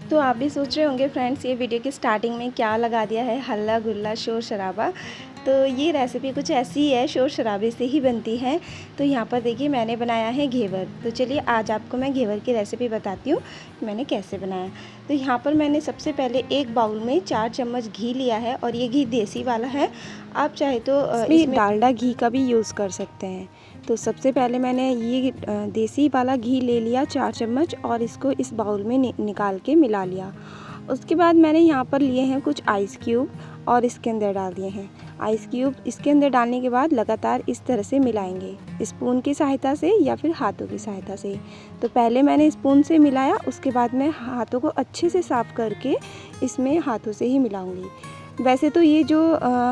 तो आप भी सोच रहे होंगे फ्रेंड्स, ये वीडियो की स्टार्टिंग में क्या लगा दिया है, हल्ला गुल्ला शोर शराबा। तो ये रेसिपी कुछ ऐसी ही है, शोर शराबे से ही बनती है। तो यहाँ पर देखिए मैंने बनाया है घेवर। तो चलिए आज आपको मैं घेवर की रेसिपी बताती हूँ कि मैंने कैसे बनाया। तो यहाँ पर मैंने सबसे पहले एक बाउल में 4 चम्मच घी लिया है और ये घी देसी वाला है। आप चाहे तो इसमें डालडा घी का भी यूज़ कर सकते हैं। तो सबसे पहले मैंने ये देसी वाला घी ले लिया 4 चम्मच और इसको इस बाउल में निकाल के मिला लिया। उसके बाद मैंने यहाँ पर लिए हैं कुछ आइस क्यूब और इसके अंदर डाल दिए हैं। आइस क्यूब इसके अंदर डालने के बाद लगातार इस तरह से मिलाएंगे, स्पून की सहायता से या फिर हाथों की सहायता से। तो पहले मैंने स्पून से मिलाया, उसके बाद मैं हाथों को अच्छे से साफ़ करके इसमें हाथों से ही मिलाऊंगी। वैसे तो ये जो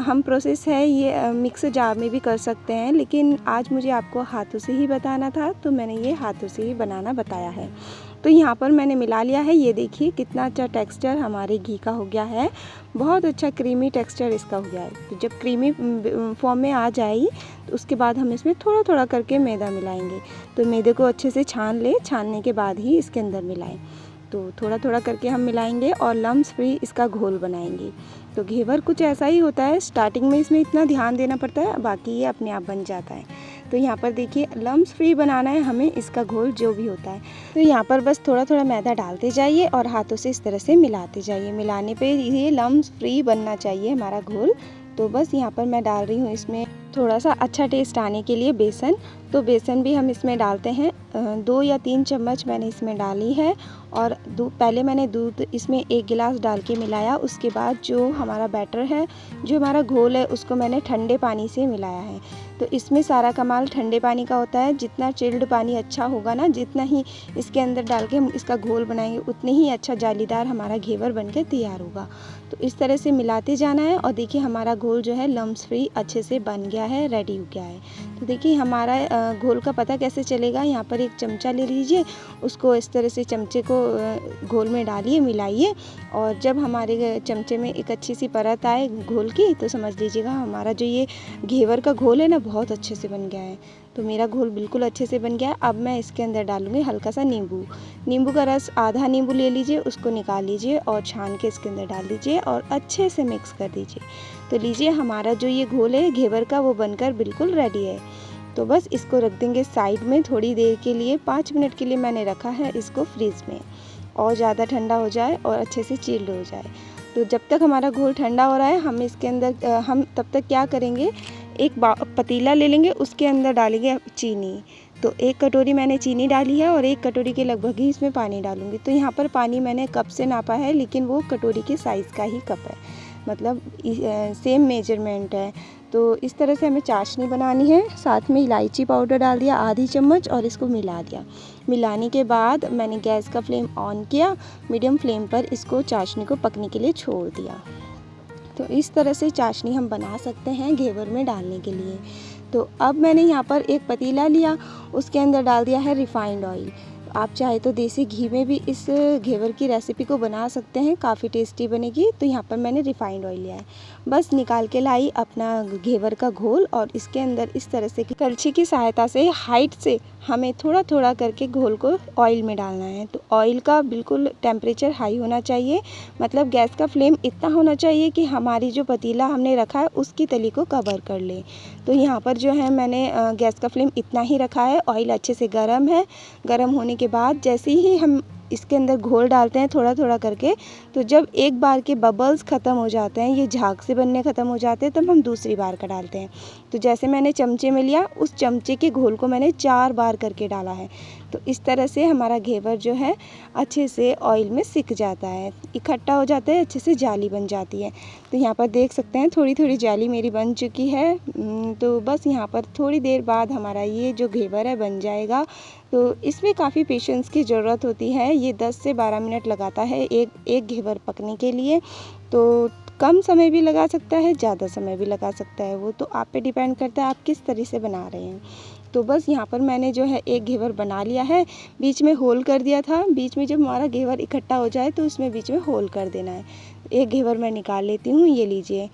हम प्रोसेस है ये मिक्स जार में भी कर सकते हैं, लेकिन आज मुझे आपको हाथों से ही बताना था तो मैंने ये हाथों से ही बनाना बताया है। तो यहाँ पर मैंने मिला लिया है। ये देखिए कितना अच्छा टेक्सचर हमारे घी का हो गया है, बहुत अच्छा क्रीमी टेक्सचर इसका हो गया है। तो जब क्रीमी फॉर्म में आ जाएगी तो उसके बाद हम इसमें थोड़ा थोड़ा करके मैदा मिलाएंगे। तो मैदे को अच्छे से छान ले, छानने के बाद ही इसके अंदर मिलाएं। तो थोड़ा थोड़ा करके हम मिलाएंगे और लम्स फ्री इसका घोल बनाएंगे। तो घेवर कुछ ऐसा ही होता है, स्टार्टिंग में इसमें इतना ध्यान देना पड़ता है, बाकी ये अपने आप बन जाता है। तो यहाँ पर देखिए लम्स फ्री बनाना है हमें इसका घोल जो भी होता है। तो यहाँ पर बस थोड़ा थोड़ा मैदा डालते जाइए और हाथों से इस तरह से मिलाते जाइए। मिलाने पे ये लम्स फ्री बनना चाहिए हमारा घोल। तो बस यहाँ पर मैं डाल रही हूँ इसमें थोड़ा सा अच्छा टेस्ट आने के लिए बेसन। तो बेसन भी हम इसमें डालते हैं, 2 या 3 चम्मच मैंने इसमें डाली है। और पहले मैंने दूध इसमें 1 गिलास डाल के मिलाया। उसके बाद जो हमारा बैटर है, जो हमारा घोल है, उसको मैंने ठंडे पानी से मिलाया है। तो इसमें सारा कमाल ठंडे पानी का होता है। जितना चिल्ड पानी अच्छा होगा ना, जितना ही इसके अंदर डाल के हम इसका घोल बनाएंगे, उतने ही अच्छा जालीदार हमारा घेवर बनकर तैयार होगा। तो इस तरह से मिलाते जाना है और देखिए हमारा घोल जो है लम्स फ्री अच्छे से बन गया है, रेडी हो गया है। तो देखिए हमारा घोल का पता कैसे चलेगा, यहाँ पर एक चमचा ले लीजिए, उसको इस तरह से चमचे को घोल में डालिए, मिलाइए और जब हमारे चमचे में एक अच्छी सी परत आए घोल की तो समझ लीजिएगा हमारा जो ये घेवर का घोल है ना बहुत अच्छे से बन गया है। तो मेरा घोल बिल्कुल अच्छे से बन गया है। अब मैं इसके अंदर डालूँगी हल्का सा नींबू का रस, आधा नींबू ले लीजिए, उसको निकाल लीजिए और छान के इसके अंदर डाल दीजिए और अच्छे से मिक्स कर दीजिए। तो लीजिए हमारा जो ये घोल है घेवर का वो बनकर बिल्कुल रेडी है। तो बस इसको रख देंगे साइड में थोड़ी देर के लिए, 5 मिनट के लिए मैंने रखा है इसको फ्रीज़ में, और ज़्यादा ठंडा हो जाए और अच्छे से चिल्ड हो जाए। तो जब तक हमारा घोल ठंडा हो रहा है हम इसके अंदर हम तब तक क्या करेंगे, एक पतीला ले लेंगे, उसके अंदर डालेंगे चीनी। तो 1 कटोरी मैंने चीनी डाली है और 1 कटोरी के लगभग ही इसमें पानी डालूंगी। तो यहाँ पर पानी मैंने कप से नापा है, लेकिन वो कटोरी के साइज़ का ही कप है, मतलब सेम मेजरमेंट है। तो इस तरह से हमें चाशनी बनानी है। साथ में इलायची पाउडर डाल दिया आधी चम्मच और इसको मिला दिया। मिलाने के बाद मैंने गैस का फ्लेम ऑन किया, मीडियम फ्लेम पर इसको चाशनी को पकने के लिए छोड़ दिया। तो इस तरह से चाशनी हम बना सकते हैं घेवर में डालने के लिए। तो अब मैंने यहाँ पर एक पतीला लिया, उसके अंदर डाल दिया है रिफाइंड ऑयल। आप चाहे तो देसी घी में भी इस घेवर की रेसिपी को बना सकते हैं, काफ़ी टेस्टी बनेगी। तो यहाँ पर मैंने रिफाइंड ऑयल लिया है। बस निकाल के लाई अपना घेवर का घोल और इसके अंदर इस तरह से कलछी की सहायता से हाइट से हमें थोड़ा थोड़ा करके घोल को ऑयल में डालना है। तो ऑयल का बिल्कुल टेम्परेचर हाई होना चाहिए, मतलब गैस का फ्लेम इतना होना चाहिए कि हमारी जो पतीला हमने रखा है उसकी तली को कवर कर ले। तो यहाँ पर जो है मैंने गैस का फ्लेम इतना ही रखा है। ऑयल अच्छे से गर्म है। गर्म होने के बाद जैसे ही हम इसके अंदर घोल डालते हैं थोड़ा थोड़ा करके, तो जब एक बार के बबल्स ख़त्म हो जाते हैं, ये झाग से बनने ख़त्म हो जाते हैं, तब हम दूसरी बार का डालते हैं। तो जैसे मैंने चमचे में लिया, उस चमचे के घोल को मैंने 4 बार करके डाला है। तो इस तरह से हमारा घेवर जो है अच्छे से ऑयल में सिक जाता है, इकट्ठा हो जाता है, अच्छे से जाली बन जाती है। तो यहाँ पर देख सकते हैं थोड़ी थोड़ी जाली मेरी बन चुकी है। तो बस यहाँ पर थोड़ी देर बाद हमारा ये जो घेवर है बन जाएगा। तो इसमें काफ़ी पेशेंस की ज़रूरत होती है। ये 10 से 12 मिनट लगाता है एक घेवर पकने के लिए। तो कम समय भी लगा सकता है, ज़्यादा समय भी लगा सकता है, वो तो आप पे डिपेंड करता है आप किस तरह से बना रहे हैं। तो बस यहाँ पर मैंने जो है एक घेवर बना लिया है, बीच में होल कर दिया था। बीच में जब हमारा घेवर इकट्ठा हो जाए तो उसमें बीच में होल कर देना है। एक घेवर मैं निकाल लेती हूँ, ये लीजिए।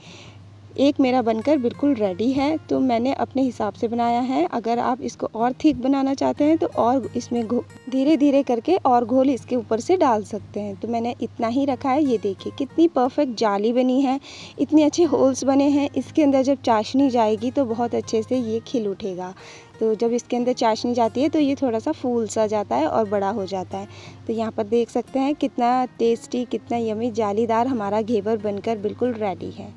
एक मेरा बनकर बिल्कुल रेडी है। तो मैंने अपने हिसाब से बनाया है। अगर आप इसको और थिक बनाना चाहते हैं तो और इसमें धीरे धीरे करके और घोल इसके ऊपर से डाल सकते हैं। तो मैंने इतना ही रखा है। ये देखिए कितनी परफेक्ट जाली बनी है, इतने अच्छे होल्स बने हैं। इसके अंदर जब चाशनी जाएगी तो बहुत अच्छे से ये खिल उठेगा। तो जब इसके अंदर चाशनी जाती है तो ये थोड़ा सा फूल सा जाता है और बड़ा हो जाता है। तो यहाँ पर देख सकते हैं कितना टेस्टी, कितना यमी जालीदार हमारा घेवर बनकर बिल्कुल रेडी है।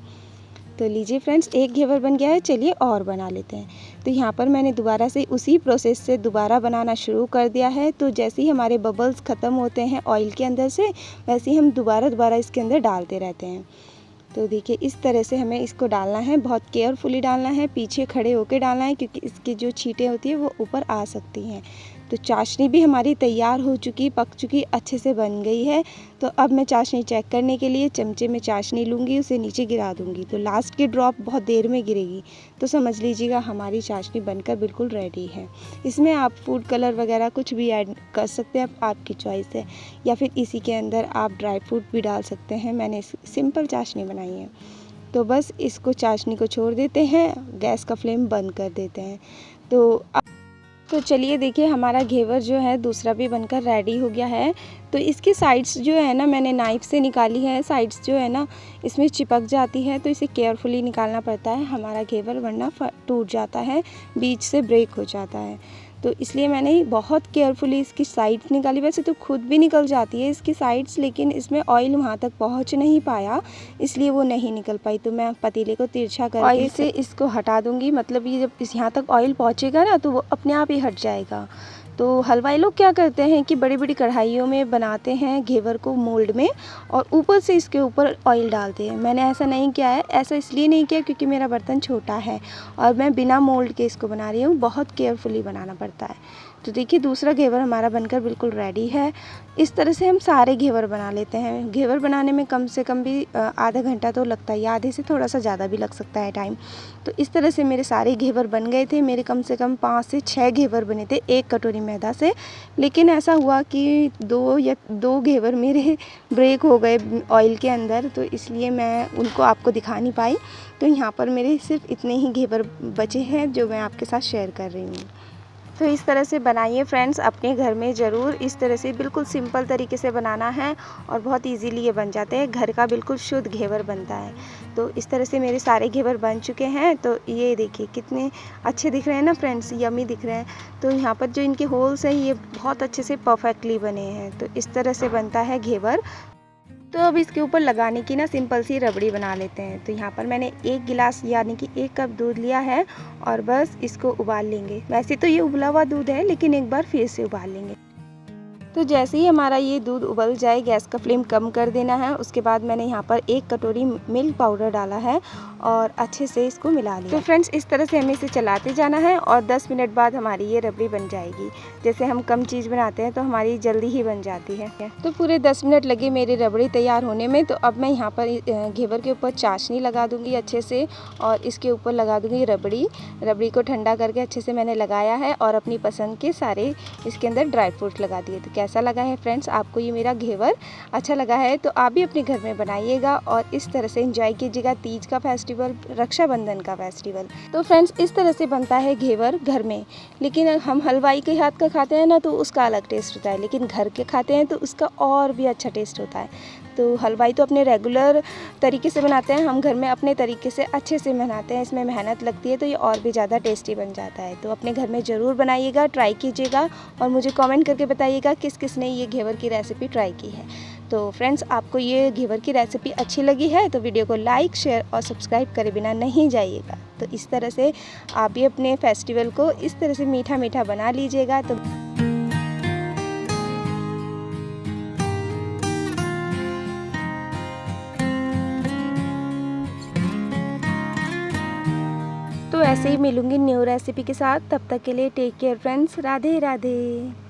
तो लीजिए फ्रेंड्स, एक घेवर बन गया है, चलिए और बना लेते हैं। तो यहाँ पर मैंने दोबारा से उसी प्रोसेस से दोबारा बनाना शुरू कर दिया है। तो जैसे ही हमारे बबल्स ख़त्म होते हैं ऑयल के अंदर से, वैसे ही हम दोबारा इसके अंदर डालते रहते हैं। तो देखिए इस तरह से हमें इसको डालना है, बहुत केयरफुली डालना है, पीछे खड़े होकर डालना है, क्योंकि इसकी जो छींटें होती है वो ऊपर आ सकती हैं। तो चाशनी भी हमारी तैयार हो चुकी, पक चुकी, अच्छे से बन गई है। तो अब मैं चाशनी चेक करने के लिए चमचे में चाशनी लूँगी, उसे नीचे गिरा दूँगी। तो लास्ट की ड्रॉप बहुत देर में गिरेगी, तो समझ लीजिएगा हमारी चाशनी बनकर बिल्कुल रेडी है। इसमें आप फूड कलर वगैरह कुछ भी ऐड कर सकते हैं, आपकी चॉइस है, या फिर इसी के अंदर आप ड्राई फ्रूट भी डाल सकते हैं। मैंने सिंपल चाशनी बनाई है। तो बस इसको चाशनी को छोड़ देते हैं, गैस का फ्लेम बंद कर देते हैं। तो चलिए देखिए हमारा घेवर जो है दूसरा भी बनकर रेडी हो गया है। तो इसकी साइड्स जो है ना मैंने नाइफ़ से निकाली है। साइड्स जो है ना इसमें चिपक जाती है, तो इसे केयरफुली निकालना पड़ता है हमारा घेवर, वरना टूट जाता है, बीच से ब्रेक हो जाता है। तो इसलिए मैंने बहुत केयरफुली इसकी साइड्स निकाली। वैसे तो खुद भी निकल जाती है इसकी साइड्स, लेकिन इसमें ऑयल वहाँ तक पहुँच नहीं पाया, इसलिए वो नहीं निकल पाई। तो मैं पतीले को तिरछा करके ऑयल से इसको हटा दूँगी। मतलब ये जब यहाँ तक ऑयल पहुँचेगा ना तो वो अपने आप ही हट जाएगा। तो हलवाई लोग क्या करते हैं कि बड़ी बड़ी कढ़ाइयों में बनाते हैं घेवर को मोल्ड में, और ऊपर से इसके ऊपर ऑयल डालते हैं। मैंने ऐसा नहीं किया है। ऐसा इसलिए नहीं किया क्योंकि मेरा बर्तन छोटा है और मैं बिना मोल्ड के इसको बना रही हूँ। बहुत केयरफुली बनाना पड़ता है। तो देखिए दूसरा घेवर हमारा बनकर बिल्कुल रेडी है। इस तरह से हम सारे घेवर बना लेते हैं। घेवर बनाने में कम से कम भी आधा घंटा तो लगता है, या आधे से थोड़ा सा ज़्यादा भी लग सकता है टाइम। तो इस तरह से मेरे सारे घेवर बन गए थे। मेरे कम से कम 5 से 6 घेवर बने थे एक कटोरी मैदा से। लेकिन ऐसा हुआ कि दो घेवर मेरे ब्रेक हो गए ऑयल के अंदर, तो इसलिए मैं उनको आपको दिखा नहीं पाई। तो यहाँ पर मेरे सिर्फ इतने ही घेवर बचे हैं जो मैं आपके साथ शेयर कर रही हूँ। तो इस तरह से बनाइए फ्रेंड्स अपने घर में ज़रूर। इस तरह से बिल्कुल सिंपल तरीके से बनाना है और बहुत इजीली ये बन जाते हैं। घर का बिल्कुल शुद्ध घेवर बनता है। तो इस तरह से मेरे सारे घेवर बन चुके हैं। तो ये देखिए कितने अच्छे दिख रहे हैं ना फ्रेंड्स, यमी दिख रहे हैं। तो यहाँ पर जो इनके होल्स हैं ये बहुत अच्छे से परफेक्टली बने हैं। तो इस तरह से बनता है घेवर। तो अब इसके ऊपर लगाने की ना सिंपल सी रबड़ी बना लेते हैं। तो यहाँ पर मैंने 1 गिलास यानी कि 1 कप दूध लिया है और बस इसको उबाल लेंगे। वैसे तो ये उबला हुआ दूध है, लेकिन एक बार फिर से उबाल लेंगे। तो जैसे ही हमारा ये दूध उबल जाए गैस का फ्लेम कम कर देना है। उसके बाद मैंने यहाँ पर 1 कटोरी मिल्क पाउडर डाला है और अच्छे से इसको मिला लिया। तो फ्रेंड्स इस तरह से हमें इसे चलाते जाना है और 10 मिनट बाद हमारी ये रबड़ी बन जाएगी। जैसे हम कम चीज़ बनाते हैं तो हमारी जल्दी ही बन जाती है। तो पूरे 10 मिनट लगे मेरी रबड़ी तैयार होने में। तो अब मैं यहाँ पर घेवर के ऊपर चाशनी लगा दूँगी अच्छे से, और इसके ऊपर लगा दूँगी रबड़ी को ठंडा करके अच्छे से मैंने लगाया है, और अपनी पसंद के सारे इसके अंदर ड्राई फ्रूट लगा दिए। तो कैसा लगा है फ्रेंड्स आपको ये मेरा घेवर? अच्छा लगा है तो आप भी अपने घर में बनाइएगा और इस तरह से एंजॉय कीजिएगा तीज का फेस्टिवल, रक्षाबंधन का फेस्टिवल। तो फ्रेंड्स इस तरह से बनता है घेवर घर में। लेकिन हम हलवाई के हाथ का खाते हैं ना तो उसका अलग टेस्ट होता है, लेकिन घर के खाते हैं तो उसका और भी अच्छा टेस्ट होता है। तो हलवाई तो अपने रेगुलर तरीके से बनाते हैं, हम घर में अपने तरीके से अच्छे से बनाते हैं। इसमें मेहनत लगती है तो ये और भी ज़्यादा टेस्टी बन जाता है। तो अपने घर में ज़रूर बनाइएगा, ट्राई कीजिएगा और मुझे कमेंट करके बताइएगा किस किस ने ये घेवर की रेसिपी ट्राई की है। तो फ्रेंड्स आपको ये घेवर की रेसिपी अच्छी लगी है तो वीडियो को लाइक, शेयर और सब्सक्राइब करे बिना नहीं जाइएगा। तो इस तरह से आप भी अपने फेस्टिवल को इस तरह से मीठा मीठा बना लीजिएगा। तो ऐसे ही मिलूंगी न्यू रेसिपी के साथ। तब तक के लिए take care friends. Radhe Radhe.